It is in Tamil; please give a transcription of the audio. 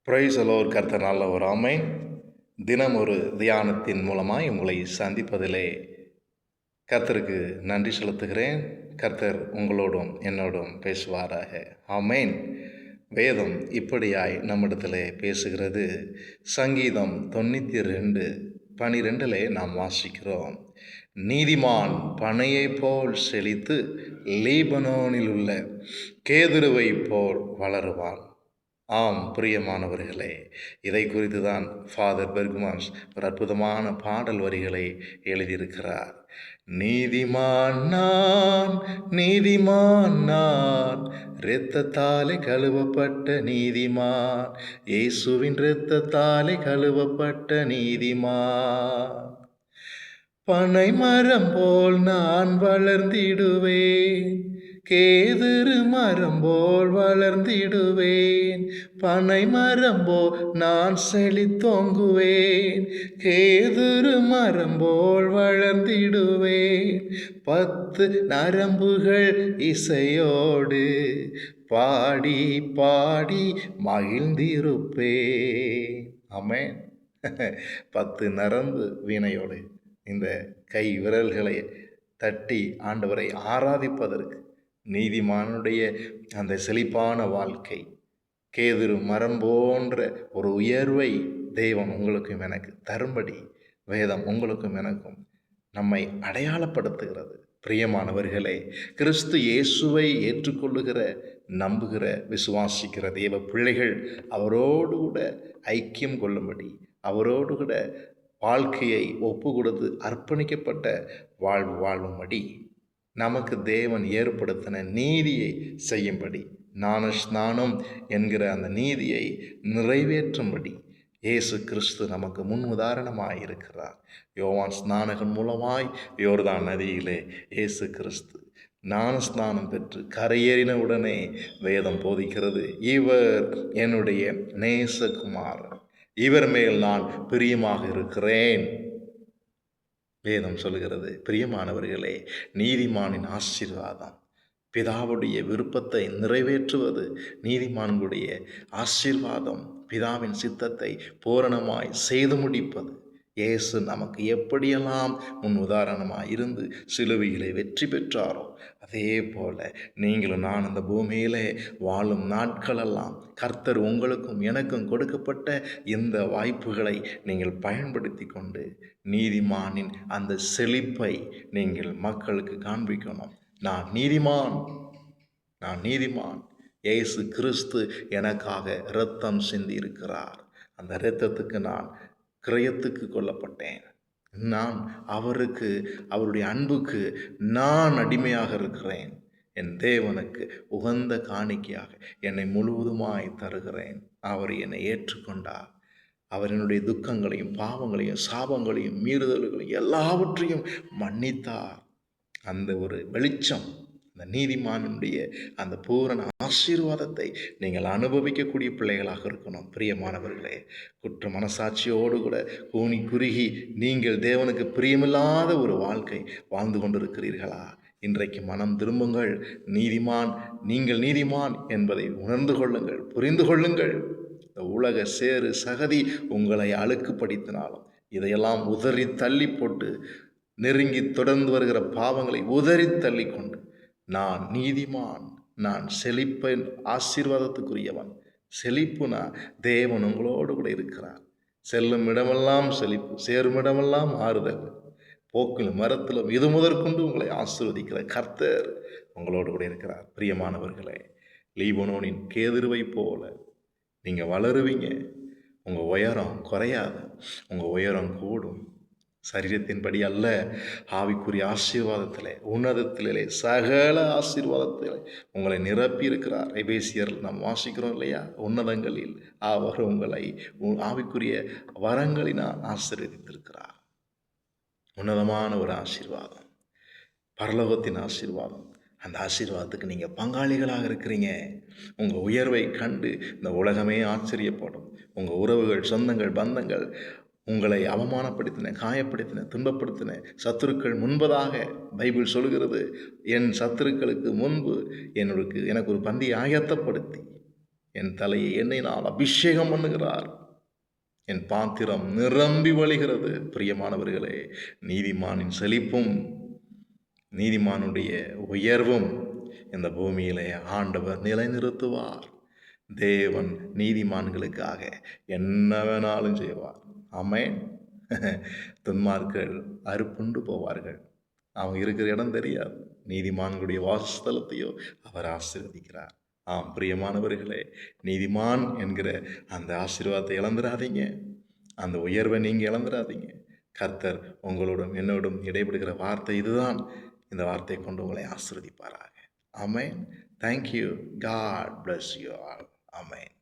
பிரைஸ் அலோர் கர்த்தர் நல்லவர். ஆமென். தினம் ஒரு தியானத்தின் மூலமாய் உங்களை சந்திப்பதிலே கர்த்தருக்கு நன்றி செலுத்துகிறேன். கர்த்தர் உங்களோடும் என்னோடும் பேசுவாராக. ஆமென். வேதம் இப்படியாய் நம்மிடத்திலே பேசுகிறது. சங்கீதம் 92:12 நாம் வாசிக்கிறோம். நீதிமான் பனையைப் போல் செழித்து லீபனோனில் உள்ள கேதுருவை போல் வளருவான். ஆம் பிரியமானவர்களே, இதை குறித்து தான் ஃபாதர் பெர்க்மான்ஸ் ஒரு அற்புதமான பாடல் வரிகளை எழுதியிருக்கிறார். நீதிமான் நான், நீதிமான் நான், இரத்தத்தாலே கழுவப்பட்ட நீதிமான், இயேசுவின் இரத்தத்தாலே கழுவப்பட்ட நீதிமான். பனை மரம் போல் நான் வளர்ந்திடுவேன், கேதுரு மரம் போல் வளர்ந்திடுவேன். பனை மரம் போல் நான் செழித்தோங்குவேன், கேதுரு மரம் போல் வளர்ந்திடுவேன். 10 நரம்புகள் இசையோடு பாடி பாடி மகிழ்ந்திருப்பேன். ஆமென். 10 நரம்பு வீணையோடு இந்த கை விரல்களை தட்டி ஆண்டவரை ஆராதிப்பதற்கு நீதிமானுடைய அந்த செழிப்பான வாழ்க்கை, கேதுரு மரம் போன்ற ஒரு உயர்வை தெய்வம் உங்களுக்கும் எனக்கு தரும்படி வேதம் உங்களுக்கும் எனக்கும் நம்மை அடையாளப்படுத்துகிறது. பிரியமானவர்களே, கிறிஸ்து இயேசுவை ஏற்றுக்கொள்ளுகிற, நம்புகிற, விசுவாசிக்கிற தேவ பிள்ளைகள் அவரோடு கூட ஐக்கியம் கொள்ளும்படி, அவரோடு கூட வாழ்க்கையை ஒப்பு கொடுத்து அர்ப்பணிக்கப்பட்ட வாழ்வு வாழும்படி நமக்கு தேவன் ஏற்படுத்தின நீதியை செய்யும்படி, ஞானஸ்நானம் என்கிற அந்த நீதியை நிறைவேற்றும்படி இயேசு கிறிஸ்து நமக்கு முன் உதாரணமாய் இருக்கிறார். யோவான் ஸ்நானகன் மூலமாய் யோர்தான் நதியிலே இயேசு கிறிஸ்து ஞானஸ்நானம் பெற்று கரையேறின உடனே வேதம் போதிக்கிறது, இவர் என்னுடைய நேசகுமாரன், இவர் மேல் நான் பிரியமாக இருக்கிறேன். வேதம் சொல்லுகிறது. பிரியமானவர்களே, நீதிமானின் ஆசீர்வாதம், பிதாவுடைய விருப்பத்தை நிறைவேற்றுவது நீதிமான்களுடைய ஆசீர்வாதம், பிதாவின் சித்தத்தை பூரணமாய் செய்து முடிப்பது. இயேசு நமக்கு எப்படியெல்லாம் முன் உதாரணமாக இருந்து சிலுவையிலே வெற்றி பெற்றாரோ அதே போல நீங்களும் நான் இந்த பூமியிலே வாழும் நாட்களெல்லாம் கர்த்தர் உங்களுக்கும் எனக்கும் கொடுக்கப்பட்ட இந்த வாய்ப்புகளை நீங்கள் பயன்படுத்தி கொண்டு நீதிமானின் அந்த செழிப்பை நீங்கள் மக்களுக்கு காண்பிக்கணும். நான் நீதிமான், நான் நீதிமான், இயேசு கிறிஸ்து எனக்காக இரத்தம் சிந்தி இருக்கிறார், அந்த இரத்தத்துக்கு நான் கிரயத்துக்கு கொல்லப்பட்டேன், நான் அவருக்கு, அவருடைய அன்புக்கு நான் அடிமையாக இருக்கிறேன், என் தேவனுக்கு உகந்த காணிக்கையாக என்னை முழுவதுமாய் தருகிறேன். அவர் என்னை ஏற்றுக்கொண்டார், அவர் என்னுடைய துக்கங்களையும் பாவங்களையும் சாபங்களையும் மீறுதல்களையும் எல்லாவற்றையும் மன்னித்தார். அந்த ஒரு வெளிச்சம், அந்த நீதிமானுடைய அந்த பூரண ஆசீர்வாதத்தை நீங்கள் அனுபவிக்கக்கூடிய பிள்ளைகளாக இருக்கணும். பிரியமானவர்களே, குற்ற மனசாட்சியோடு கூட கூனி குறுகி நீங்கள் தேவனுக்கு பிரியமில்லாத ஒரு வாழ்க்கை வாழ்ந்து கொண்டிருக்கிறீர்களா? இன்றைக்கு மனம் திரும்புங்கள். நீதிமான், நீங்கள் நீதிமான் என்பதை உணர்ந்து கொள்ளுங்கள், புரிந்து கொள்ளுங்கள். இந்த உலக சேறு சகதி உங்களை அழுக்குப்படுத்தினாலும் இதையெல்லாம் உதறி தள்ளி போட்டு, நெருங்கி தொடர்ந்து வருகிற பாவங்களை உதறி தள்ளி கொண்டு, நான் நீதிமான், நான் செழிப்பேன், ஆசீர்வாதத்துக்குரியவன், செழிப்புனா தேவன் உங்களோடு கூட இருக்கிறார். செல்லும் இடமெல்லாம் செழிப்பு, சேரும் இடமெல்லாம் ஆறுதல், போக்கிலும் மரத்திலும் இது முதற்கொண்டு உங்களை ஆசீர்வதிக்கிற கர்த்தர் உங்களோடு கூட இருக்கிறார். பிரியமானவர்களே, லீபனோனின் கேதுருவை போல நீங்கள் வளருவீங்க. உங்கள் உயரம் குறையாது, உங்கள் உயரம் கூடும். சரீரத்தின்படி அல்ல, ஆவிக்குரிய ஆசீர்வாதத்திலே, உன்னதத்திலே, சகல ஆசீர்வாதத்திலே உங்களை நிரப்பி இருக்கிறார். எபேசியர் நாம் வாசிக்கிறோம் இல்லையா? உன்னதங்களில் அவர் உங்களை ஆவிக்குரிய வரங்களினால் ஆசீர்வதித்திருக்கிறார். உன்னதமான ஒரு ஆசீர்வாதம், பரலோகத்தின் ஆசீர்வாதம். அந்த ஆசீர்வாதத்துக்கு நீங்கள் பங்காளிகளாக இருக்கிறீங்க. உங்கள் உயர்வை கண்டு இந்த உலகமே ஆச்சரியப்படும். உங்கள் உறவுகள், சொந்தங்கள், பந்தங்கள் உங்களை அவமானப்படுத்தின, காயப்படுத்தின, துன்பப்படுத்தின சத்துருக்கள் முன்பதாக பைபிள் சொல்கிறது, என் சத்துருக்களுக்கு முன்பு எனக்கு ஒரு பந்தியை ஆயத்தப்படுத்தி என் தலையை எண்ணெயினால் அபிஷேகம் பண்ணுகிறார். என் பாத்திரம் நிரம்பி வழிகிறது. பிரியமானவர்களே, நீதிமானின் செழிப்பும் நீதிமானுடைய உயர்வும் இந்த பூமியிலே ஆண்டவர் நிலைநிறுத்துவார். தேவன் நீதிமான்களுக்காக என்ன வேணாலும் செய்வார். ஆமென். துன்மார்கள் அறுப்புண்டு போவார்கள். அவங்க இருக்கிற இடம் தெரியாது. நீதிமான்களுடைய வாசஸ்தலத்தையோ அவர் ஆசீர்வதிக்கிறார். ஆம் பிரியமானவர்களே, நீதிமான் என்கிற அந்த ஆசீர்வாதத்தை இழந்துடாதீங்க. அந்த உயர்வை நீங்கள் இழந்துடாதீங்க. கர்த்தர் உங்களோடும் என்னோடும் இடைபடுகிற வார்த்தை இதுதான். இந்த வார்த்தையை கொண்டு உங்களை ஆசீர்வதிப்பாராக. ஆமென். Thank you. God bless you all. Amen.